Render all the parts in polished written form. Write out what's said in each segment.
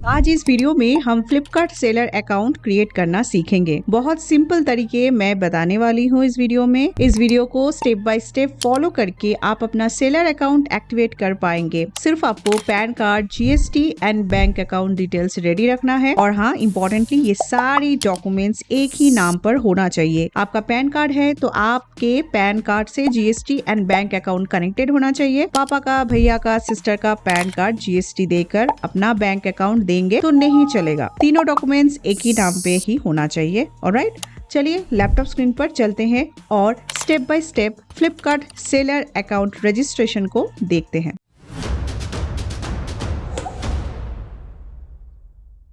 आज इस वीडियो में हम फ्लिपकार्ट सेलर अकाउंट क्रिएट करना सीखेंगे। बहुत सिंपल तरीके मैं बताने वाली हूँ इस वीडियो में। इस वीडियो को स्टेप बाय स्टेप फॉलो करके आप अपना सेलर अकाउंट एक्टिवेट कर पाएंगे। सिर्फ आपको pan card, GST and bank account details ready रखना है। और हाँ, इम्पोर्टेंटली ये सारी डॉक्यूमेंट्स एक ही नाम पर होना चाहिए। आपका पैन कार्ड है तो आपके पैन कार्ड से GST and bank account connected होना चाहिए। पापा का, भैया का, सिस्टर का पैन कार्ड जीएसटी देकर अपना बैंक अकाउंट देंगे तो नहीं चलेगा। तीनों डॉक्यूमेंट्स एक ही नाम पे ही होना चाहिए। ऑलराइट, चलिए लैपटॉप स्क्रीन पर चलते हैं और step by step Flipkart seller account registration को देखते हैं।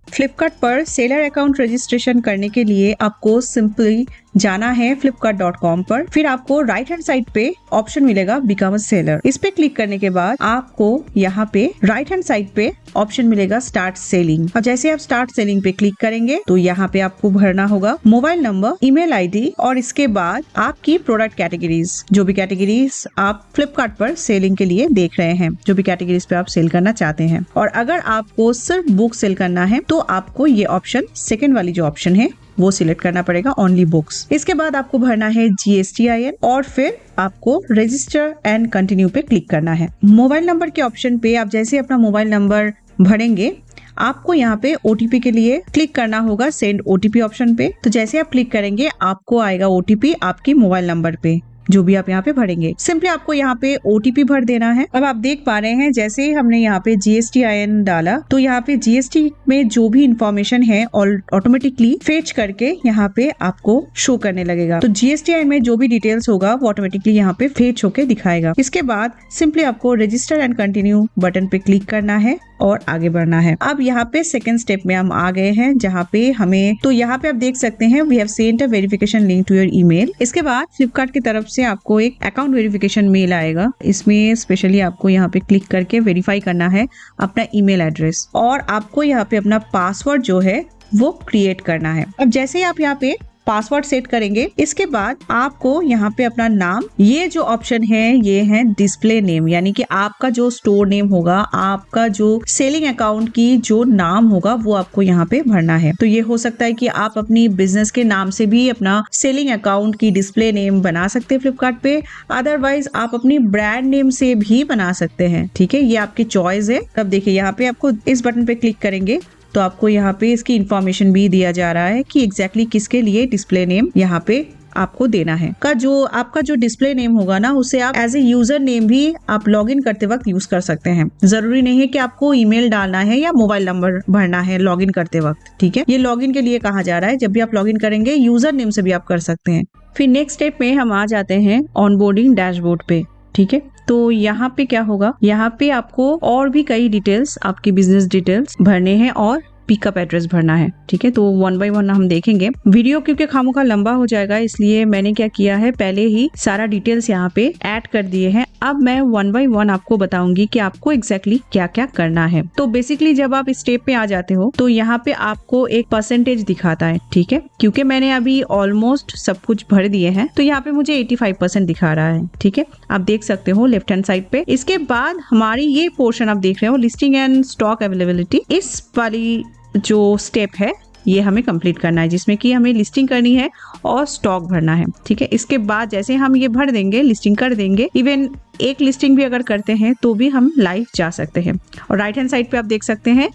फ्लिपकार्ट पर सेलर अकाउंट रजिस्ट्रेशन करने के लिए आपको सिंपली जाना है flipkart.com पर। फिर आपको राइट हैंड साइड पे ऑप्शन मिलेगा बिकम अ सेलर। इस पे क्लिक करने के बाद आपको यहाँ पे राइट हैंड साइड पे ऑप्शन मिलेगा स्टार्ट सेलिंग। और जैसे आप स्टार्ट सेलिंग पे क्लिक करेंगे तो यहाँ पे आपको भरना होगा मोबाइल नंबर, ईमेल आईडी और इसके बाद आपकी प्रोडक्ट कैटेगरीज, जो भी कैटेगरीज आप फ्लिपकार्ट पर सेलिंग के लिए देख रहे हैं, जो भी कैटेगरीज पे आप सेल करना चाहते हैं। और अगर आपको सिर्फ बुक सेल करना है तो आपको ये ऑप्शन, सेकेंड वाली जो ऑप्शन है वो सिलेक्ट करना पड़ेगा, ओनली बुक्स। इसके बाद आपको भरना है GSTIN और फिर आपको रजिस्टर एंड कंटिन्यू पे क्लिक करना है। मोबाइल नंबर के ऑप्शन पे आप जैसे अपना मोबाइल नंबर भरेंगे आपको यहाँ पे OTP के लिए क्लिक करना होगा सेंड OTP ऑप्शन पे। तो जैसे आप क्लिक करेंगे आपको आएगा OTP आपके मोबाइल नंबर पे, जो भी आप यहाँ पे भरेंगे। सिंपली आपको यहाँ पे OTP भर देना है। अब आप देख पा रहे हैं जैसे ही हमने यहाँ पे GSTIN डाला तो यहाँ पे GST में जो भी इंफॉर्मेशन है ऑटोमेटिकली फेच करके यहाँ पे आपको शो करने लगेगा। तो GSTIN में जो भी डिटेल्स होगा वो ऑटोमेटिकली यहाँ पे फेच होके दिखाएगा। इसके बाद सिंपली आपको रजिस्टर एंड कंटिन्यू बटन पे क्लिक करना है और आगे बढ़ना है। अब यहाँ पे सेकंड स्टेप में हम आ गए हैं जहाँ पे हमें, तो यहाँ पे आप देख सकते हैं we have sent a verification link to your email. इसके बाद फ्लिपकार्ट की तरफ से आपको एक अकाउंट वेरिफिकेशन मेल आएगा। इसमें स्पेशली आपको यहाँ पे क्लिक करके वेरीफाई करना है अपना ईमेल एड्रेस और आपको यहाँ पे अपना पासवर्ड जो है वो क्रिएट करना है। अब जैसे ही आप यहाँ पे पासवर्ड सेट करेंगे इसके बाद आपको यहाँ पे अपना नाम, ये जो ऑप्शन है ये है डिस्प्ले नेम, यानी कि आपका जो स्टोर नेम होगा, आपका जो सेलिंग अकाउंट की जो नाम होगा वो आपको यहाँ पे भरना है। तो ये हो सकता है कि आप अपनी बिजनेस के नाम से भी अपना सेलिंग अकाउंट की डिस्प्ले नेम बना सकते हैं फ्लिपकार्ट पे, अदरवाइज आप अपनी ब्रांड नेम से भी बना सकते हैं। ठीक है, ये आपकी चॉइस है। अब देखिए यहाँ पे आपको इस बटन पे क्लिक करेंगे तो आपको यहाँ पे इसकी इंफॉर्मेशन भी दिया जा रहा है कि एग्जैक्टली किसके लिए डिस्प्ले नेम यहाँ पे आपको देना है। आपका जो डिस्प्ले नेम होगा ना उसे आप एज ए यूजर नेम भी आप लॉगिन करते वक्त यूज कर सकते हैं। जरूरी नहीं है कि आपको ईमेल डालना है या मोबाइल नंबर भरना है लॉगिन करते वक्त। ठीक है, ये लॉगिन के लिए कहा जा रहा है। जब भी आप लॉगिन करेंगे यूजर नेम से भी आप कर सकते हैं। फिर नेक्स्ट स्टेप में हम आ जाते हैं ऑनबोर्डिंग डैशबोर्ड पे। ठीक है, तो यहाँ पे क्या होगा, यहाँ पे आपको और भी कई डिटेल्स, आपकी बिजनेस डिटेल्स भरने हैं और पिकअप एड्रेस भरना है। ठीक है, तो वन बाय वन हम देखेंगे। वीडियो क्योंकि खामोखा लंबा हो जाएगा इसलिए मैंने क्या किया है, पहले ही सारा डिटेल्स यहाँ पे ऐड कर दिए हैं। अब मैं वन बाय वन आपको बताऊंगी कि आपको एग्जैक्टली क्या क्या करना है। तो बेसिकली जब आप इस स्टेप पे आ जाते हो तो यहाँ पे आपको एक परसेंटेज दिखाता है। ठीक है, क्योंकि मैंने अभी ऑलमोस्ट सब कुछ भर दिए हैं तो यहाँ पे मुझे 85% दिखा रहा है। ठीक है, आप देख सकते हो लेफ्ट हैंड साइड पे। इसके बाद हमारी ये पोर्शन आप देख रहे हो लिस्टिंग एंड स्टॉक अवेलेबिलिटी, इस वाली जो स्टेप है ये हमें कंप्लीट करना है, जिसमें कि हमें लिस्टिंग करनी है और स्टॉक भरना है। ठीक है, इसके बाद जैसे हम ये भर देंगे, लिस्टिंग कर देंगे, इवन एक लिस्टिंग भी अगर करते हैं तो भी हम लाइव जा सकते हैं। और राइट हैंड साइड पे आप देख सकते हैं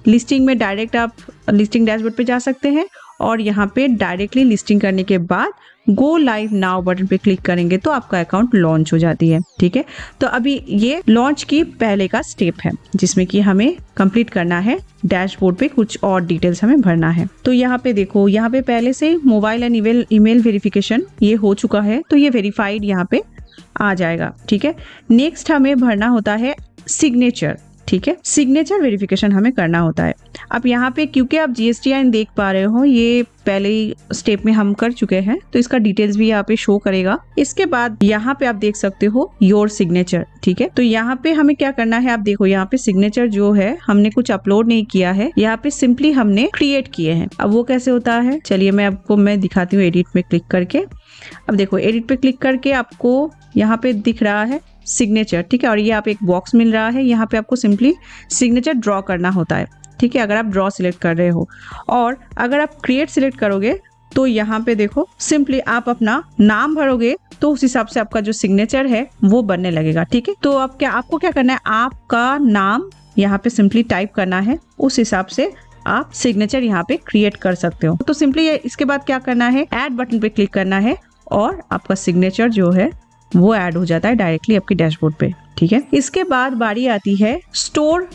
लिस्टिंग में डायरेक्ट आप लिस्टिंग डैशबोर्ड पे जा सकते हैं और यहाँ पे डायरेक्टली लिस्टिंग करने के बाद गो लाइव नाउ बटन पे क्लिक करेंगे तो आपका अकाउंट लॉन्च हो जाती है। ठीक है, तो अभी ये लॉन्च की पहले का स्टेप है जिसमें कि हमें कंप्लीट करना है। डैशबोर्ड पे कुछ और डिटेल्स हमें भरना है। तो यहाँ पे देखो, यहाँ पे पहले से मोबाइल एंड ईमेल वेरिफिकेशन ये हो चुका है तो ये वेरीफाइड यहाँ पे आ जाएगा। ठीक है, नेक्स्ट हमें भरना होता है सिग्नेचर। ठीक है, सिग्नेचर वेरिफिकेशन हमें करना होता है। अब यहाँ पे क्योंकि आप GSTIN देख पा रहे हो ये पहले ही स्टेप में हम कर चुके हैं तो इसका डिटेल्स भी यहाँ पे शो करेगा। इसके बाद यहाँ पे आप देख सकते हो योर सिग्नेचर। ठीक है, तो यहाँ पे हमें क्या करना है, आप देखो यहाँ पे सिग्नेचर जो है हमने कुछ अपलोड नहीं किया है, यहाँ पे सिंपली हमने क्रिएट किए हैं। अब वो कैसे होता है चलिए मैं दिखाती हूँ एडिट में क्लिक करके। अब देखो एडिट पे क्लिक करके आपको यहाँ पे दिख रहा है सिग्नेचर। ठीक है, और ये आप एक बॉक्स मिल रहा है, यहाँ पे आपको सिंपली सिग्नेचर ड्रॉ करना होता है। ठीक है, अगर आप ड्रॉ सिलेक्ट कर रहे हो। और अगर आप क्रिएट सिलेक्ट करोगे तो यहाँ पे देखो सिंपली आप अपना नाम भरोगे तो उस हिसाब से आपका जो सिग्नेचर है वो बनने लगेगा। ठीक है, तो अब आपको क्या करना है, आपका नाम यहाँ पे सिंपली टाइप करना है, उस हिसाब से आप सिग्नेचर यहाँ पे क्रिएट कर सकते हो। तो सिंपली इसके बाद क्या करना है, ऐड बटन पे क्लिक करना है और आपका सिग्नेचर जो है वो ऐड हो जाता है डायरेक्टली आपकी डैशबोर्ड पे। ठीक है, इसके बाद बारी आती है स्टोर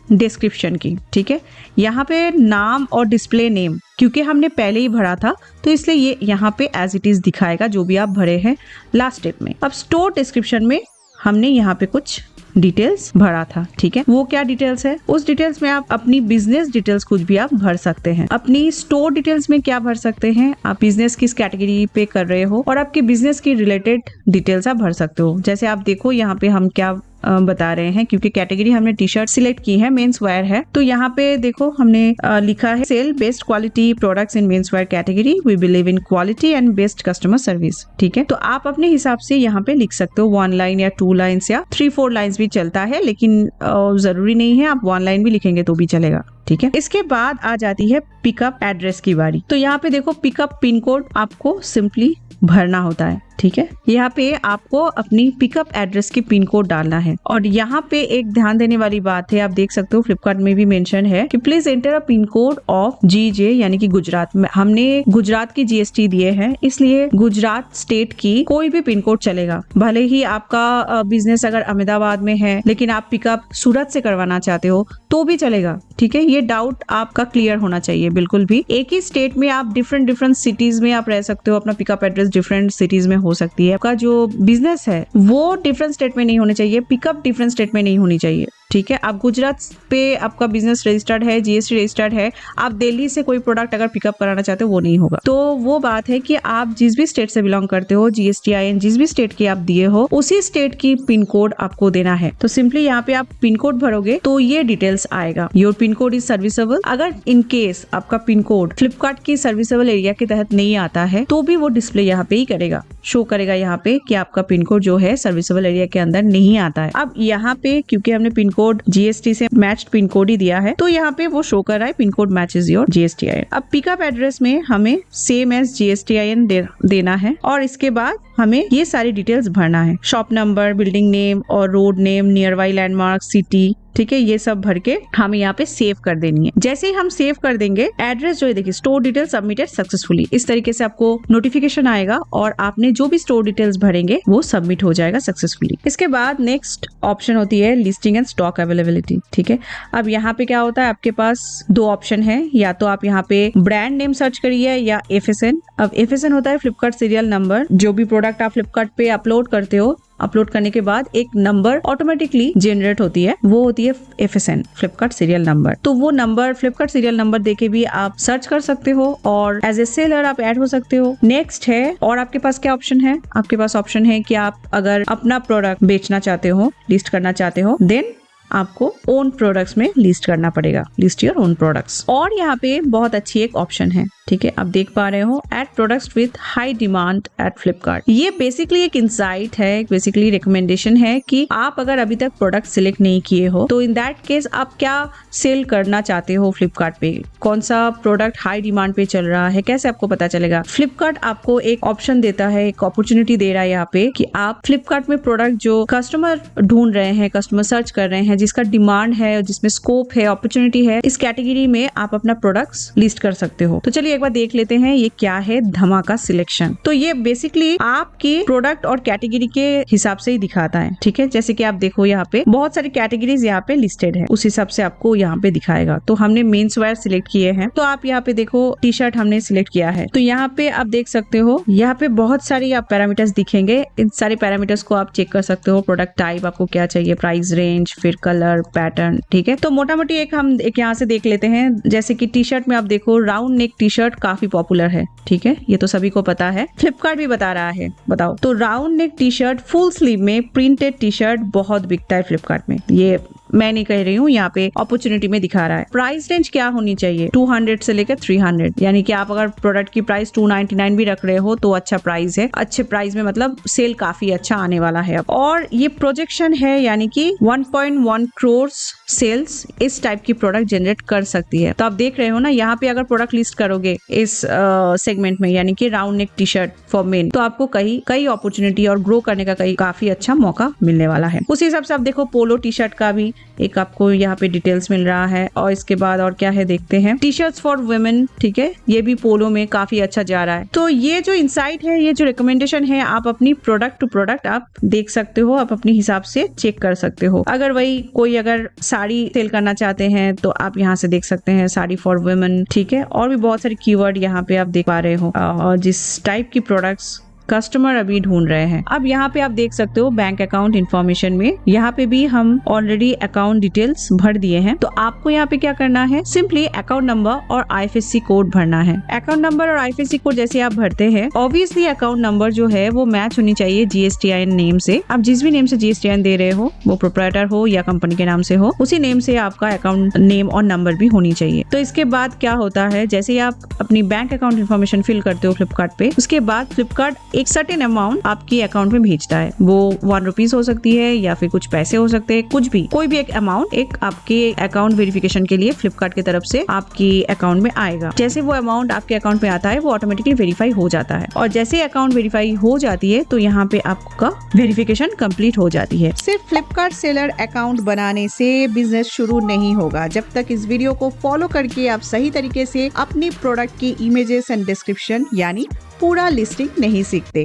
डिस्क्रिप्शन की। ठीक है, यहाँ पे नाम और डिस्प्ले नेम क्योंकि हमने पहले ही भरा था तो इसलिए ये यहाँ पे एज इट इज दिखाएगा जो भी आप भरे हैं लास्ट स्टेप में। अब स्टोर डिस्क्रिप्शन में हमने यहाँ पे कुछ डिटेल्स भरा था। ठीक है, वो क्या डिटेल्स है, उस डिटेल्स में आप अपनी बिजनेस डिटेल्स कुछ भी आप भर सकते हैं। अपनी स्टोर डिटेल्स में क्या भर सकते हैं, आप बिजनेस किस कैटेगरी पे कर रहे हो और आपके बिजनेस की रिलेटेड डिटेल्स आप भर सकते हो। जैसे आप देखो यहाँ पे हम क्या बता रहे हैं, क्योंकि कैटेगरी हमने टी शर्ट सिलेक्ट की है, मेंस वेयर है, तो यहाँ पे देखो हमने लिखा है sell best quality products in men's wear category, we believe in quality and best customer service. ठीक है, तो आप अपने हिसाब से यहाँ पे लिख सकते हो 1 लाइन या 2 लाइन्स या 3-4 लाइन्स भी चलता है, लेकिन जरूरी नहीं है, आप 1 लाइन भी लिखेंगे तो भी चलेगा। ठीक है, इसके बाद आ जाती है पिकअप एड्रेस की बारी। तो यहाँ पे देखो पिकअप पिन कोड आपको सिंपली भरना होता है। ठीक है, यहाँ पे आपको अपनी पिकअप एड्रेस की पिन कोड डालना है। और यहाँ पे एक ध्यान देने वाली बात है, आप देख सकते हो फ्लिपकार्ट में भी मेंशन है कि please enter a pin code of GJ, यानी कि गुजरात में हमने गुजरात की जीएसटी दिए हैं, इसलिए गुजरात स्टेट की कोई भी पिन कोड चलेगा। भले ही आपका बिजनेस अगर अहमदाबाद में है लेकिन आप पिकअप सूरत से करवाना चाहते हो तो भी चलेगा। ठीक है, ये डाउट आपका क्लियर होना चाहिए बिल्कुल भी। एक ही स्टेट में आप डिफरेंट सिटीज में आप रह सकते हो, अपना पिकअप एड्रेस डिफरेंट सिटीज में हो सकती है। आपका जो बिजनेस है वो डिफरेंट स्टेट में नहीं होने चाहिए, पिकअप डिफरेंट स्टेट में नहीं होनी चाहिए। ठीक है, आप गुजरात पे आपका बिजनेस रजिस्टर्ड है, जीएसटी रजिस्टर्ड है, आप दिल्ली से कोई प्रोडक्ट अगर पिकअप कराना चाहते हो वो नहीं होगा। तो वो बात है कि आप जिस भी स्टेट से बिलोंग करते हो, GSTIN जिस भी स्टेट की आप दिए हो उसी स्टेट की पिन कोड आपको देना है। तो सिंपली यहाँ पे आप पिन कोड भरोगे तो ये डिटेल्स आएगा, your pin code is serviceable. अगर इन केस आपका पिन कोड फ्लिपकार्ट की सर्विसेबल एरिया के तहत नहीं आता है तो भी वो डिस्प्ले यहाँ पे ही करेगा, शो करेगा यहाँ पे कि आपका पिन कोड जो है सर्विसेबल एरिया के अंदर नहीं आता है। अब यहाँ पे क्योंकि हमने पिन कोड GST से मैच्ड पिन कोड ही दिया है तो यहाँ पे वो शो कर रहा है pin code matches your GSTIN। अब पिकअप एड्रेस में हमें सेम एज GSTIN देना है और इसके बाद हमें ये सारी डिटेल्स भरना है, शॉप नंबर, बिल्डिंग नेम और road name, near by landmark, city. ठीक है, ये सब भर के हमें यहाँ पे सेव कर देनी है। जैसे ही हम सेव कर देंगे एड्रेस जो है देखिए स्टोर डिटेल सबमिटेड सक्सेसफुली, इस तरीके से आपको नोटिफिकेशन आएगा और आपने जो भी स्टोर डिटेल्स भरेंगे वो सबमिट हो जाएगा सक्सेसफुली। इसके बाद नेक्स्ट ऑप्शन होती है लिस्टिंग एंड स्टॉक अवेलेबिलिटी। ठीक है, अब यहाँ पे क्या होता है, आपके पास 2 ऑप्शन है, या तो आप यहाँ पे ब्रांड नेम सर्च करिए या FSN। अब FSN होता है फ्लिपकार्ट सीरियल नंबर, जो भी प्रोडक्ट आप फ्लिपकार्ट पे अपलोड करते हो, अपलोड करने के बाद एक नंबर ऑटोमेटिकली जनरेट होती है, वो होती है FSN फ्लिपकार्ट सीरियल नंबर। तो वो नंबर फ्लिपकार्ट सीरियल नंबर देके भी आप सर्च कर सकते हो और एज ए सेलर आप ऐड हो सकते हो। नेक्स्ट है, और आपके पास क्या ऑप्शन है, आपके पास ऑप्शन है कि आप अगर अपना प्रोडक्ट बेचना चाहते हो, लिस्ट करना चाहते हो, देन आपको ओन प्रोडक्ट्स में लिस्ट करना पड़ेगा, लिस्ट योर ओन प्रोडक्ट्स। और यहाँ पे बहुत अच्छी एक ऑप्शन है, ठीक है, आप देख पा रहे हो, add products with high demand at Flipkart. ये बेसिकली एक इंसाइट है, बेसिकली रिकमेंडेशन है कि आप अगर अभी तक प्रोडक्ट सिलेक्ट नहीं किए हो तो इन दैट केस आप क्या सेल करना चाहते हो फ्लिपकार्ट पे, कौन सा प्रोडक्ट हाई डिमांड पे चल रहा है, कैसे आपको पता चलेगा। फ्लिपकार्ट आपको एक ऑप्शन देता है, एक अपॉर्चुनिटी दे रहा है यहाँ पे कि आप फ्लिपकार्ट में प्रोडक्ट जो कस्टमर ढूंढ रहे हैं, कस्टमर सर्च कर रहे हैं, जिसका डिमांड है, जिसमें स्कोप है, अपॉर्चुनिटी है, इस कैटेगरी में आप अपना प्रोडक्ट्स लिस्ट कर सकते हो। तो चलिए एक बार देख लेते हैं ये क्या है धमाका सिलेक्शन। तो ये बेसिकली आपके प्रोडक्ट और कैटेगरी के हिसाब से ही दिखाता है। ठीक है, जैसे कि आप देखो यहाँ पे बहुत सारी कैटेगरीज यहाँ पे लिस्टेड है, उस हिसाब से आपको यहाँ पे दिखाएगा। तो हमने मेंस वेयर सिलेक्ट किए हैं, तो आप यहाँ पे देखो टी शर्ट हमने सिलेक्ट किया है, तो यहाँ पे आप देख सकते हो यहाँ पे बहुत सारी आप पैरामीटर्स दिखेंगे, इन सारे पैरामीटर्स को आप चेक कर सकते हो। प्रोडक्ट टाइप आपको क्या चाहिए, प्राइस रेंज, फिर कलर, पैटर्न। ठीक है, तो मोटा मोटी हम एक यहाँ से देख लेते हैं। जैसे कि टी शर्ट में आप देखो राउंड नेक टी शर्ट काफी पॉपुलर है, ठीक है, ये तो सभी को पता है, फ्लिपकार्ट भी बता रहा है। बताओ, तो round neck T shirt full sleeve में प्रिंटेड टी शर्ट बहुत बिकता है फ्लिपकार्ट में, ये मैं नहीं कह रही हूँ, यहाँ पे अपॉर्चुनिटी में दिखा रहा है। प्राइस रेंज क्या होनी चाहिए? 200 से लेकर 300, यानी कि आप अगर प्रोडक्ट की प्राइस 299 भी रख रहे हो तो अच्छा प्राइस है। अच्छे प्राइस में मतलब सेल काफी अच्छा आने वाला है अब। और ये प्रोजेक्शन है, यानी कि 1.1 करोड़ सेल्स इस टाइप की प्रोडक्ट जनरेट कर सकती है। तो आप देख रहे हो ना, यहाँ पे अगर प्रोडक्ट लिस्ट करोगे इस सेगमेंट में, यानी कि round neck T shirt for main, तो आपको कई अपॉर्चुनिटी और ग्रो करने का काफी अच्छा मौका मिलने वाला है। उसी हिसाब से आप देखो पोलो टी शर्ट का भी एक आपको यहाँ पे डिटेल्स मिल रहा है। और इसके बाद और क्या है देखते हैं, टी शर्ट्स फॉर वुमेन, ठीक है, ये भी पोलो में काफी अच्छा जा रहा है। तो ये जो इंसाइट है, ये जो रिकमेंडेशन है, आप अपनी प्रोडक्ट टू प्रोडक्ट आप देख सकते हो, आप अपने हिसाब से चेक कर सकते हो। अगर वही कोई अगर साड़ी सेल करना चाहते हैं तो आप यहाँ से देख सकते हैं साड़ी फॉर वुमेन, ठीक है। और भी बहुत सारे कीवर्ड यहाँ पे आप देख पा रहे हो, और जिस टाइप की प्रोडक्ट्स कस्टमर अभी ढूंढ रहे हैं। अब यहाँ पे आप देख सकते हो बैंक अकाउंट इन्फॉर्मेशन में, यहाँ पे भी हम ऑलरेडी अकाउंट डिटेल्स भर दिए हैं। तो आपको यहाँ पे क्या करना है, सिंपली अकाउंट नंबर और IFSC कोड भरना है। अकाउंट नंबर और IFSC कोड जैसे आप भरते हैं, ऑब्वियसली अकाउंट नंबर जो है वो मैच होनी चाहिए GSTIN नेम से। आप जिस भी नेम से GSTIN दे रहे हो, वो प्रोप्राइटर हो या कंपनी के नाम से हो, उसी नेम से आपका अकाउंट नेम और नंबर भी होनी चाहिए। तो इसके बाद क्या होता है, जैसे ही आप अपनी बैंक अकाउंट इन्फॉर्मेशन फिल करते हो फ्लिपकार्ट पे, उसके बाद फ्लिपकार्ट एक सर्टेन अमाउंट आपकी अकाउंट में भेजता है। वो 1 रुपीज हो सकती है या फिर कुछ पैसे हो सकते हैं, कुछ भी, कोई भी एक अमाउंट एक आपके अकाउंट वेरिफिकेशन के लिए फ्लिपकार्ट की तरफ से आपकी अकाउंट में आएगा। जैसे वो अमाउंट आपके अकाउंट में आता है, वो ऑटोमेटिकली वेरीफाई हो जाता है। और जैसे अकाउंट वेरीफाई हो जाती है तो यहाँ पे आपका वेरिफिकेशन कंप्लीट हो जाती है। सिर्फ फ्लिपकार्ट सेलर अकाउंट बनाने से बिजनेस शुरू नहीं होगा जब तक इस वीडियो को फॉलो करके आप सही तरीके से अपनी प्रोडक्ट की इमेजेस एंड डिस्क्रिप्शन यानी पूरा लिस्टिंग नहीं सीखते।